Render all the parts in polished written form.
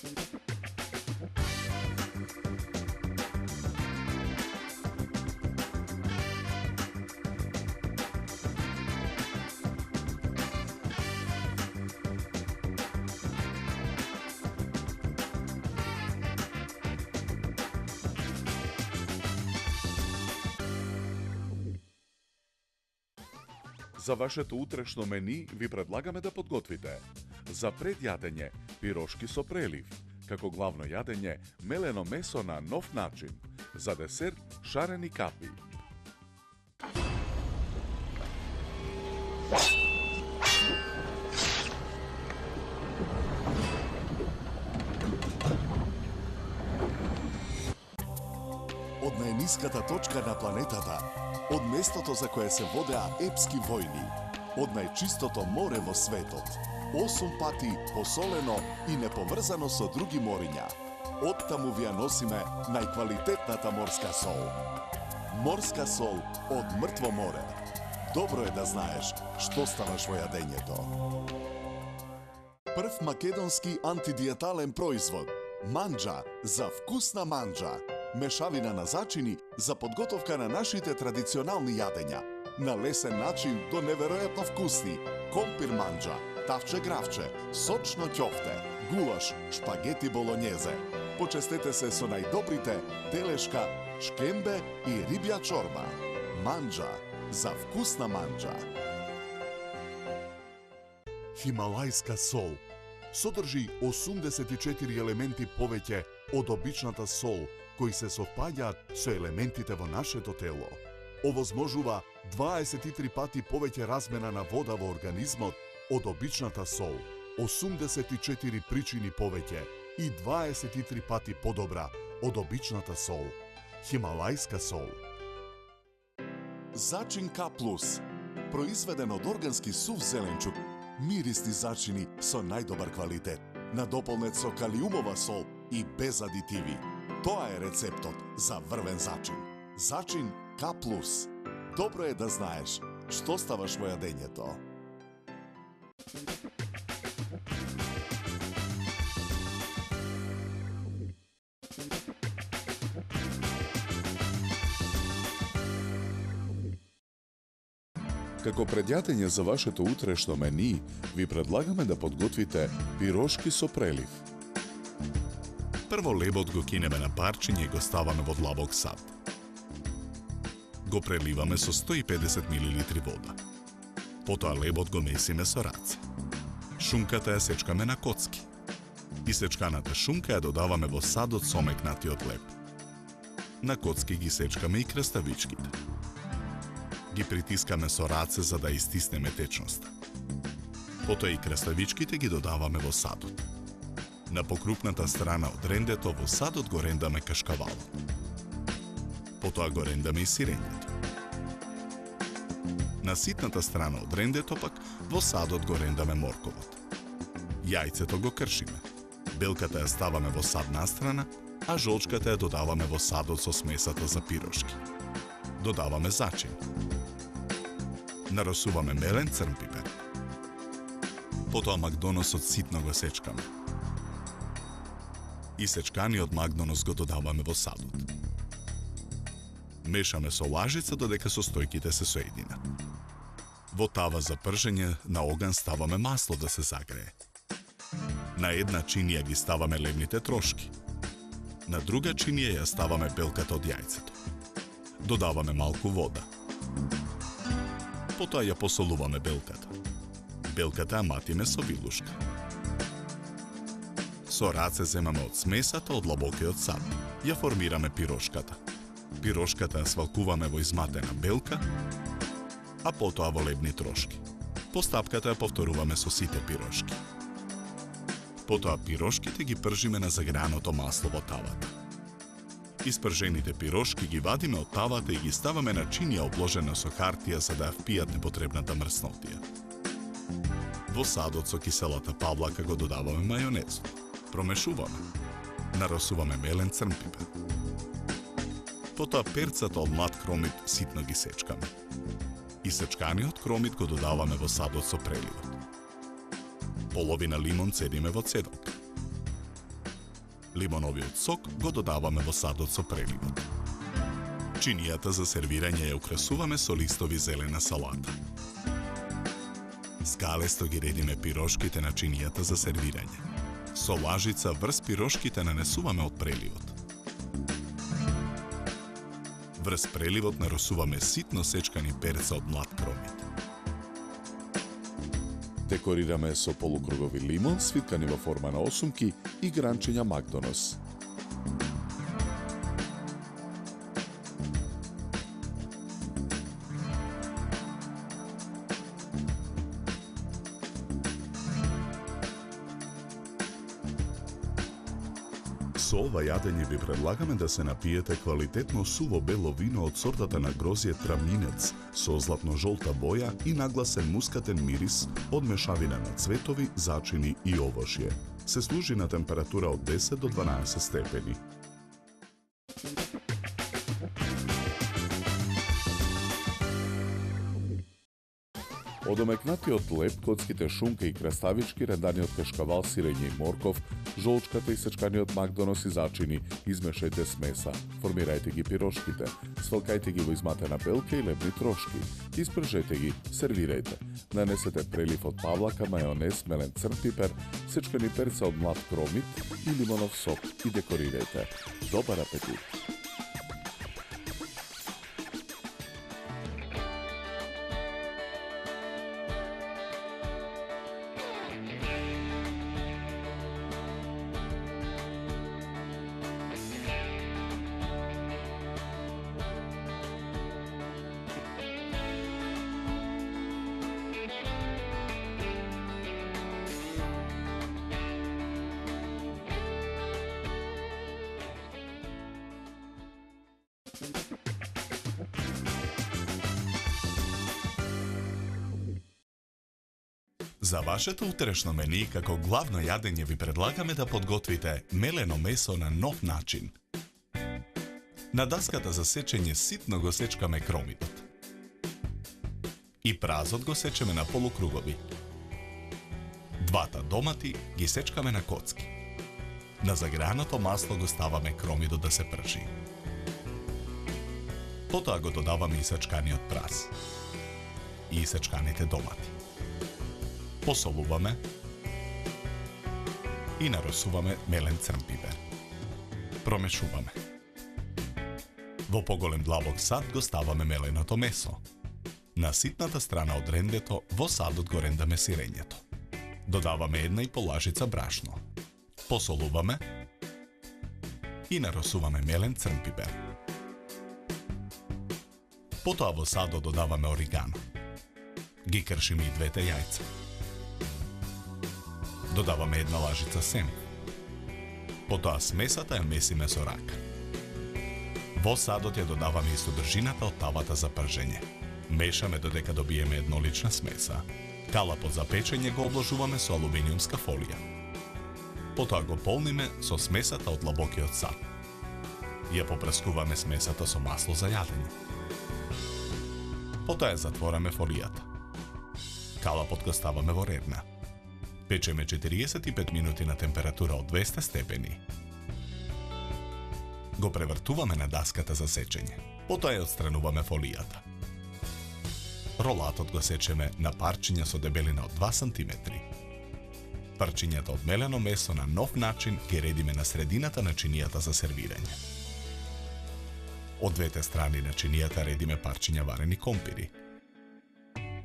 За вашето утрешно мени ви предлагаме да подготвите: за предјадење пирошки со прелив, како главно јадење мелено месо на нов начин, за десерт шарени капи. Од најниската точка на планетата, од местото за кое се водеа епски војни, од најчистото море во светот, 8 пати посолено и неповрзано со други мориња. Оттаму ви ја носиме најквалитетната морска сол. Морска сол од мртво море. Добро е да знаеш што ставаш во јадењето. Прв македонски антидиетален производ. Манџа за вкусна манџа. Мешавина на зачини за подготовка на нашите традиционални јадења. На лесен начин до неверојатно вкусни. Компир манџа, тавче гравче, сочно ќофте, гулаш, шпагети болонјезе. Почестете се со најдобрите телешка, шкембе и рибја чорба. Манџа за вкусна манџа. Хималајска сол содржи 84 елементи повеќе од обичната сол, кои се совпаѓаат со елементите во нашето тело. Овозможува 23 пати повеќе размена на вода во организмот од обичната сол, 84 причини повеќе и 23 пати подобра од обичната сол. Хималајска сол. Зачин К+, произведен од органски сув зеленчук, мирисни зачини со најдобар квалитет, надополнет со калиумова сол и без адитиви. Тоа е рецептот за врвен зачин. Зачин К+. Добро е да знаеш што ставаш во јадењето. Како предјадење за вашето утрешно мени, ви предлагаме да подготвите пирошки со прелив. Прво лебот го кинеме на парчиња и го ставаме во длабок сад. Го преливаме со 150 мл вода. Потоа лебот го месиме со раце. Шунката ја сечкаме на коцки. Исечканата шунка ја додаваме во садот со омекнатиот леб. На коцки ги сечкаме и краставичките. Ги притискаме со раце за да истиснеме течноста. Потоа и краставичките ги додаваме во садот. На покрупната страна од рендето во садот го рендаме кашкавалот. Потоа го рендаме и сирењето. На ситната страна од рендето пак во садот го рендаме морковот. Јајцето го кршиме. Белката ја ставаме во садна страна, а жолчката ја додаваме во садот со смесата за пирошки. Додаваме зачин. Нарасуваме мелен црн пипер. Потоа макдоносот ситно го сечкаме. Исечканиот макдонос го додаваме во садот. Мешаме со лажица додека состојките се соединат. Во тава за пржење на оган ставаме масло да се загрее. На една чинија ги ставаме лебните трошки. На друга чинија ја ставаме белката од јајцето. Додаваме малку вода. Потоа ја посолуваме белката. Белката ја матиме со вилушка. Со раце земаме од смесата од длабокиот сад. Ја формираме пирошката. Пирошката ја свалкуваме во изматена белка, а потоа во лебни трошки. Постапката ја повторуваме со сите пирошки. Потоа пирошките ги пржиме на загреаното масло во тавата. Испржените пирошки ги вадиме од тавата и ги ставаме на чинија обложена со хартија за да ја впијат непотребната мрснотија. Во садот со киселата павлака го додаваме мајонезот. Промешуваме. Нарасуваме мелен црн пипер. Потоа перцата од млад кромит ситно ги сечкаме. Исечканиот кромит го додаваме во садот со преливот. Половина лимон цедиме во цедолка. Лимоновиот сок го додаваме во садот со преливот. Чинијата за сервирање ја украсуваме со листови зелена салата. Скалесто ги редиме пирошките на чинијата за сервирање. Со лажица врз пирошките нанесуваме од преливот. Врз преливот наросуваме ситно сечкани перца од млад кромит. Декорираме со полукругови лимон, свиткани во форма на осумки и гранчиња Макдонос. Со ова јадење ви предлагаме да се напиете квалитетно суво бело вино од сортата на грозје Траминец со златно-жолта боја и нагласен мускатен мирис од мешавина на цветови, зачини и овошје. Се служи на температура од 10 до 12 степени. Од омекнатиот леп, коцките шунка и краставички, редани од кашкавал, сирење и морков, жолчката и сечканиот Макдонос и зачини, измешајте смеса. Формирајте ги пирошките, свалкајте ги во изматена белка и лебни трошки. Испржете ги, сервирајте. Нанесете прелив од павлака, мајонез, мелен црн пипер, сечкани перца од млад кромит и лимонов сок и декорирајте. Добар апетит! За вашето утрешно мени, како главно јадење ви предлагаме да подготвите мелено месо на нов начин. На даската за сечење ситно го сечкаме кромитот. И празот го сечеме на полукругови. Двата домати ги сечкаме на коцки. На загреаното масло го ставаме кромидот да се пржи. Потоа го додаваме и сечканиот праз. И сечканите домати. Посолуваме и наросуваме мелен црн пипер. Промешуваме. Во поголем длабок сад го ставаме меленото месо. На ситната страна од рендето во садот го рендаме сирењето. Додаваме 1,5 лажица брашно. Посолуваме и наросуваме мелен црн пипер. Потоа во садот додаваме оригано. Ги кршиме и двете јајца. Додаваме 1 лажица сем. Потоа смесата ја месиме со рака. Во садот ја додаваме и содржината од тавата за пржење. Мешаме додека добиеме еднолична смеса. Калапот за печење го обложуваме со алуминиумска фолија. Потоа го полниме со смесата од длабокиот сад. Ја попрескуваме смесата со масло за јадење. Потоа ја затвораме фолијата. Калапот го ставаме во редна. Печеме 45 минути на температура од 200 степени. Го превртуваме на даската за сечење. Потоа ја отстрануваме фолијата. Ролатот го сечеме на парчиња со дебелина од 2 см. Парчињата од мелено месо на нов начин ги редиме на средината на чинијата за сервирање. Од двете страни на чинијата редиме парчиња варени компири.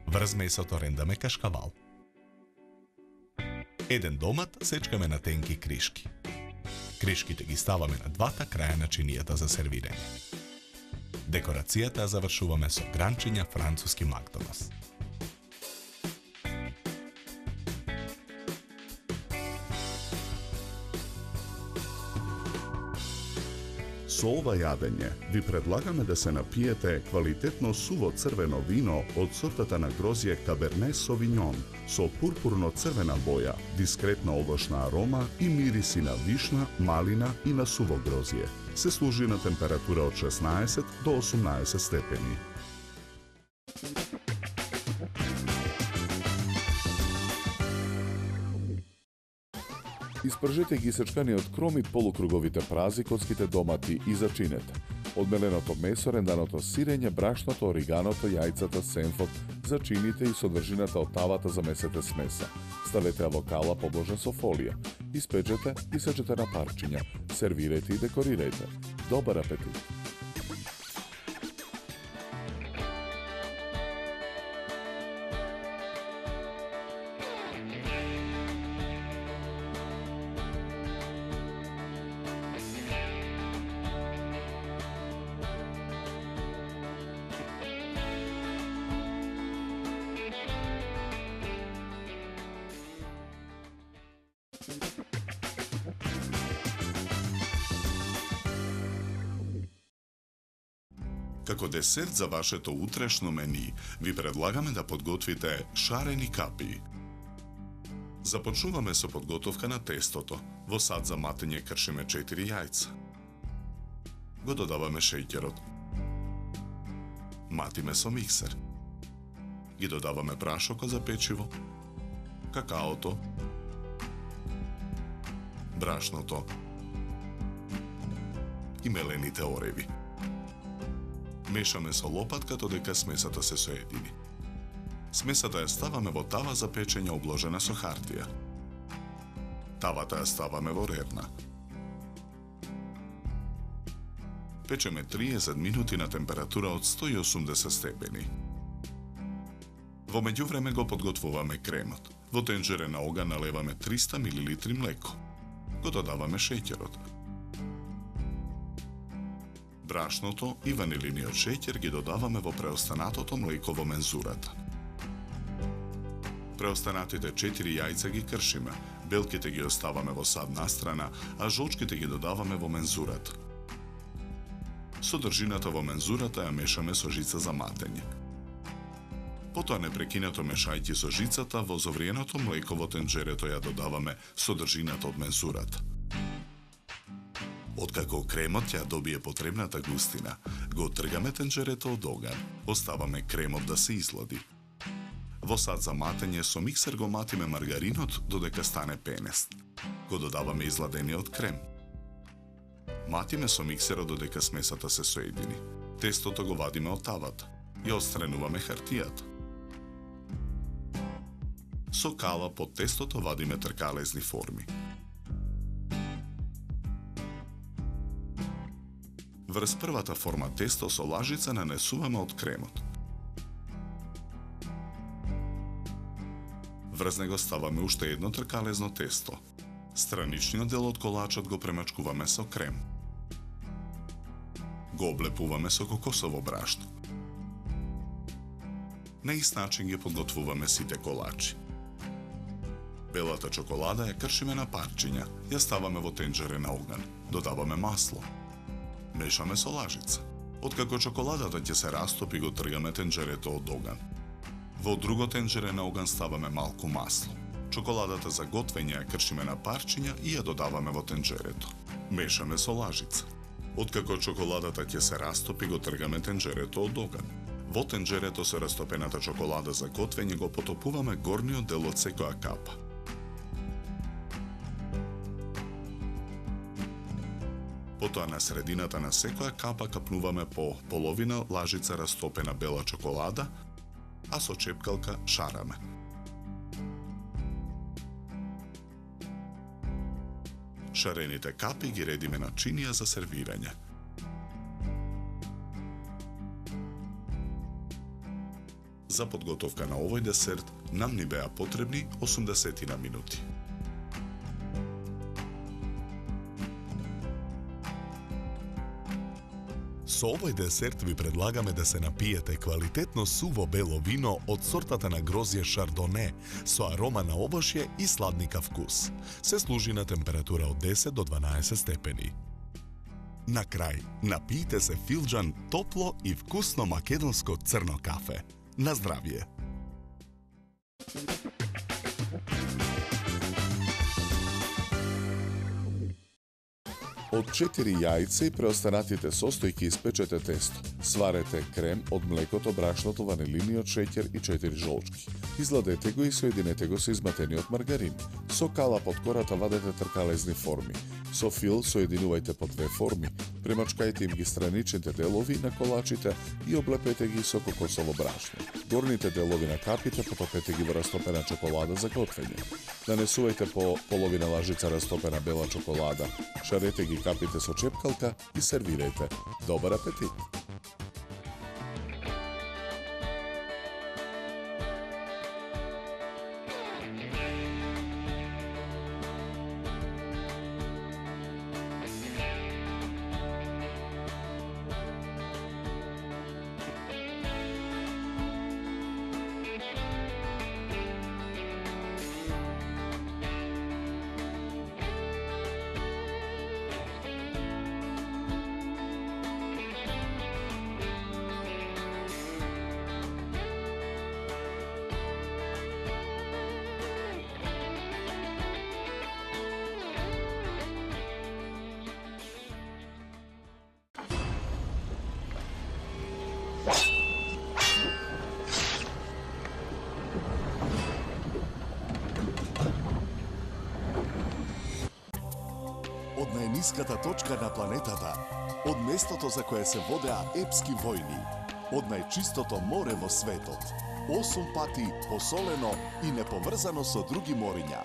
Врз месото рендаме кашкавал. Еден домат сечкаме на тенки кришки. Кришките ги ставаме на двата краја на чинијата за сервирање. Декорацијата ја завршуваме со гранчиња француски Макдонос. Со ова јадење ви предлагаме да се напиете квалитетно суво црвено вино од сортата на грозје Каберне Совиньон со пурпурно-црвена боја, дискретна овошна арома и мириси на вишна, малина и на суво грозје. Се служи на температура од 16 до 18 степени. Испржете ги исечкани од кромит полукруговите прази коцките домати и зачинете. Од меленото месо, ренданото сирење, брашното, ориганото, јајцата, сенфот, зачините и содржината од тавата замесете смеса. Ставете авокала подложен со фолија. Испечете и сечете на парчиња. Сервирајте и декорирајте. Добар апетит! Како десерт за вашето утрешно мени, ви предлагаме да подготвите шарени капи. Започнуваме со подготовка на тестото. Во сад за матење кршиме 4 јајца. Го додаваме шеќерот. Матиме со миксер. Ги додаваме прашокот за печиво, какаото, брашното и мелените ореви. Мешаме со лопатка додека смесата се соедини. Смесата ја ставаме во тава за печење обложена со хартија. Тавата ја ставаме во рерна. Печеме 30 минути на температура од 180 степени. Во меѓувреме го подготвуваме кремот. Во тенџере на оган налеваме 300 мл млеко. Го додаваме шеќерот. Брашното и ванилиниот шеќер ги додаваме во преостанатото млеко во мензурата. Преостанатите 4 јајца ги кршиме, белките ги оставаме во сад настрана, а жолчките ги додаваме во мензурата. Содржината во мензурата ја мешаме со жица за матење. Потоа непрекинато мешајќи со жицата во зовриеното млеко во тенџерето ја додаваме содржината од мензурата. Откако кремот ќе добие потребната густина, го отргаме тенџерето од оган, оставаме кремот да се излади. Во сад за матење со миксер го матиме маргаринот додека стане пенест. Го додаваме изладениот крем. Матиме со миксерот додека смесата се соедини. Тестото го вадиме од тавата. Ја отстрануваме хартијата. Со кала под тестото вадиме тркалезни форми. Врз првата форма тесто со лажица нанесуваме од кремот. Врз него ставаме уште едно тркалезно тесто. Страничниот дел од колачот го премачкуваме со крем. Го облепуваме со кокосово брашно. На ист начин ги подготвуваме сите колачи. Белата чоколада ја кршиме на парчиња, ја ставаме во тенџере на оган, додаваме масло. Мешаме со лажица. Откако чоколадата ќе се растопи, го тргаме тенџерето од оган. Во друго тенџере на оган ставаме малку масло. Чоколадата за готвење ја кршиме на парчиња и ја додаваме во тенџерето. Мешаме со лажица. Откако чоколадата ќе се растопи, го тргаме тенџерето од оган. Во тенџерето со растопената чоколада за готвење го потопуваме горниот дел од секоја капа. Потоа на средината на секоја капа капнуваме по половина лажица растопена бела чоколада, а со чепкалка шараме. Шарените капи ги редиме на чинија за сервирање. За подготовка на овој десерт нам ни беа потребни 80 минути. Со овој десерт ви предлагаме да се напиете квалитетно суво бело вино од сортата на грозје Шардоне со арома на овошје и сладника вкус. Се служи на температура од 10 до 12 степени. На крај, напијте се филџан топло и вкусно македонско црно кафе. На здравје! Од 4 јајца и преостанатите состојки испечете тесто. Сварете крем од млекото, брашното, ванилиниот шеќер и 4 жолчки. Изладете го и соединете го со изматениот маргарин. Со калап од кората вадете тркалезни форми. Со фил соединувајте по 2 форми, премачкајте им ги страничните делови на колачите и облепете ги со кокосово брашно. Горните делови на капите потопете ги во растопена чоколада за готвење. Нанесувајте по половина лажица растопена бела чоколада. Шарете ги капите со чепкалка и сервирајте. Добар апетит! Од најниската точка на планетата, од местото за кое се водеа епски војни, од најчистото море во светот, 8 пати посолено и неповрзано со други мориња.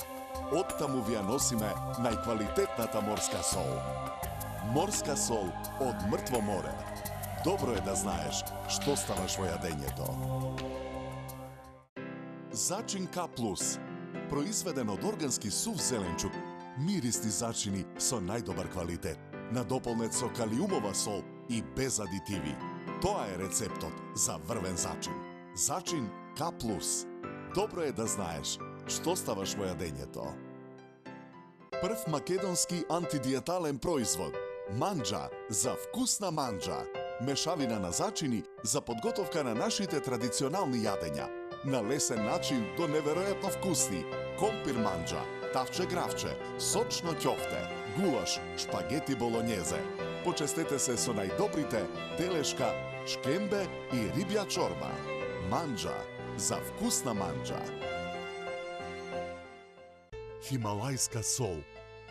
Оттаму ви ја носиме најквалитетната морска сол. Морска сол од мртво море. Добро е да знаеш што ставаш во јадењето. Зачин К+, произведен од органски сув зеленчук, мирисни зачини со најдобар квалитет, надополнет со калиумова сол и без адитиви. Тоа е рецептот за врвен зачин. Зачин К+. Добро е да знаеш што ставаш во јадењето. Прв македонски антидиетален производ. Манџа за вкусна манџа. Мешавина на зачини за подготовка на нашите традиционални јадења. На лесен начин до неверојатно вкусни. Компир манџа, тавче гравче, сочно ќофте, гулаш, шпагети болонјезе. Почестете се со најдобрите телешка, шкембе и рибја чорба. Манџа за вкусна манџа. Хималајска сол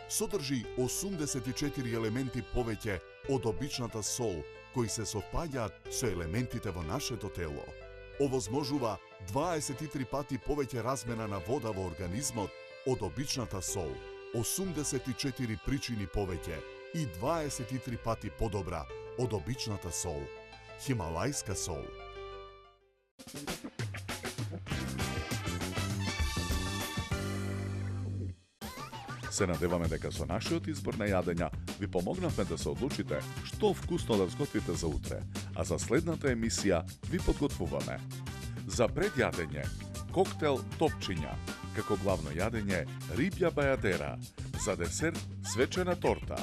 содржи 84 елементи повеќе од обичната сол, кои се совпаѓаат со елементите во нашето тело. Овозможува 23 пати повеќе размена на вода во организмот од обичната сол, 84 причини повеќе и 23 пати подобра од обичната сол. Хималајска сол. Се надеваме дека со нашиот избор на јадења ви помогнавме да се одлучите што вкусно да сготвите за утре, а за следната емисија ви подготвуваме. За предјадење коктел топчиња, како главно јадење рибја бајадера, за десерт свечена торта,